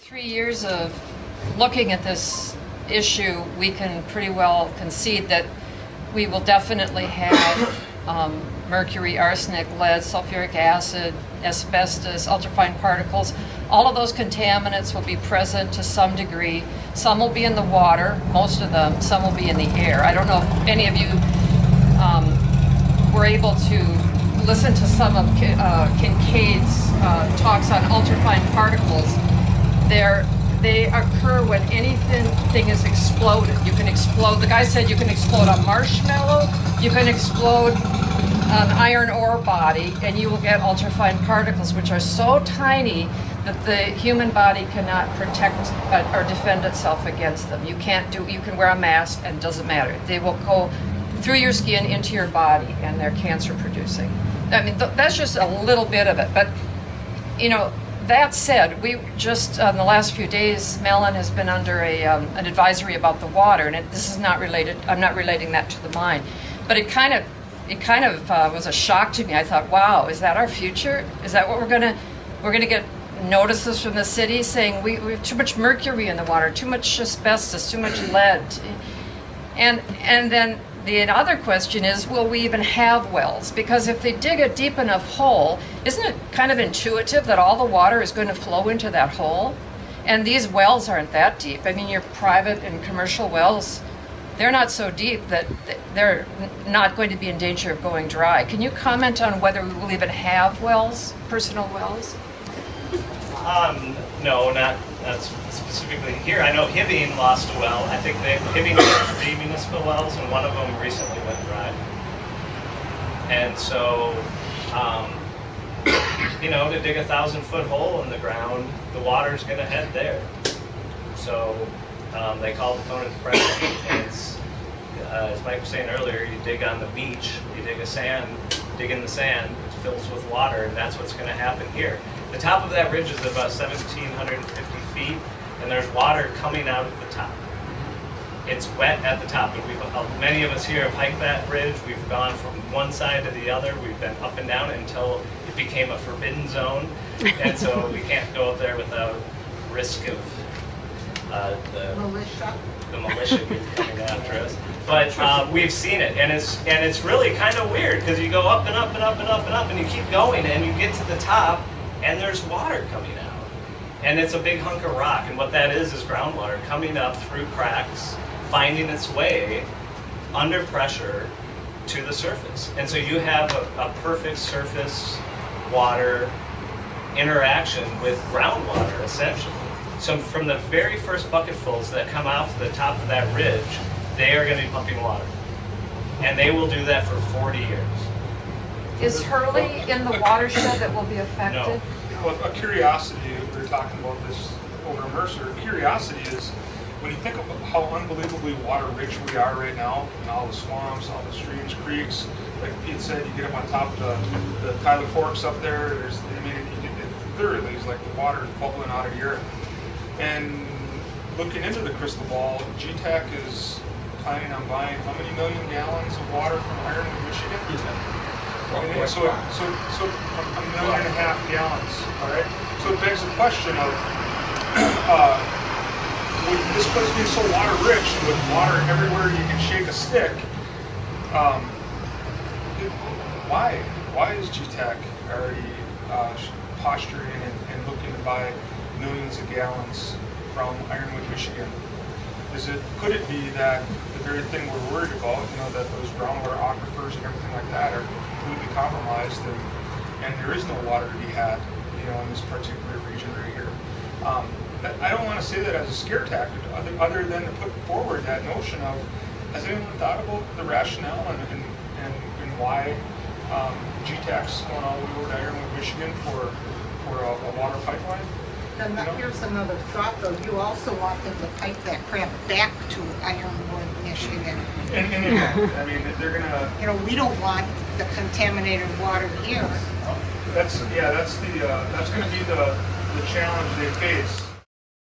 3 years of looking at this issue, we can pretty well concede that we will definitely have mercury, arsenic, lead, sulfuric acid, asbestos, ultrafine particles. All of those contaminants will be present to some degree. Some will be in the water, most of them. Some will be in the air. I don't know if any of you were able to listen to some of Kincaid's talks on ultrafine particles. They occur when anything is exploded. You can explode, the guy said you can explode a marshmallow, you can explode an iron ore body, and you will get ultrafine particles, which are so tiny that the human body cannot protect or defend itself against them. You can wear a mask and it doesn't matter. They will go through your skin into your body and they're cancer producing. I mean, that's just a little bit of it. But, you know, that said, we just, in the last few days, Mellon has been under an advisory about the water, and this is not related, I'm not relating that to the mine, but it kind of was a shock to me. I thought, wow, is that our future? Is that what we're gonna get notices from the city saying we have too much mercury in the water, too much asbestos, too much lead? And then the other question is, will we even have wells? Because if they dig a deep enough hole, isn't it kind of intuitive that all the water is going to flow into that hole? And these wells aren't that deep. I mean, your private and commercial wells, they're not so deep that they're not going to be in danger of going dry. Can you comment on whether we will even have wells, personal wells? No, not specifically here. I know Hibbing lost a well. I think Hibbing had 3 municipal wells, and one of them recently went dry. And so, you know, to dig a 1,000-foot hole in the ground, the water's going to head there. So they call it Conant Depression. And it's, as Mike was saying earlier, you dig on the beach, you dig in the sand, it fills with water, and that's what's going to happen here. The top of that ridge is about 1,750 feet, and there's water coming out of the top. It's wet at the top, and many of us here have hiked that ridge. We've gone from one side to the other. We've been up and down until it became a forbidden zone, and so we can't go up there without risk of the militia coming after us. But we've seen it, and it's really kind of weird because you go up and up and up and up and up, and you keep going, and you get to the top, and there's water coming out. And it's a big hunk of rock, and what that is groundwater coming up through cracks, finding its way under pressure to the surface. And so you have a perfect surface water interaction with groundwater, essentially. So from the very first bucketfuls that come off the top of that ridge, they are going to be pumping water. And they will do that for 40 years. Is Hurley in the watershed that will be affected? No. Well, a curiosity, we were talking about this over in Mercer, curiosity is when you think of how unbelievably water rich we are right now, and all the swamps, all the streams, creeks, like Pete said, you get up on top of the Tyler Forks up there, it literally is like the water is bubbling out of the earth. And looking into the crystal ball, GTAC is planning on buying how many million gallons of water from Ironwood, Michigan? So 1.5 million gallons, all right? So it begs the question of, with this place being so water rich, with water everywhere you can shake a stick, why is GTAC already posturing and looking to buy millions of gallons from Ironwood, Michigan? Could it be that the very thing we're worried about, you know, that those groundwater aquifers and everything like that are completely compromised, and there is no water to be had, you know, in this particular region right here? I don't want to say that as a scare tactic, other than to put forward that notion of, has anyone thought about the rationale and why GTAC's going all the way over to Ironwood, Michigan for a water pipeline? And here's another thought, though. You also want them to pipe that crap back to Ironwood, Michigan. And I mean, they're gonna. You know, we don't want the contaminated water here. That's going to be the challenge they face.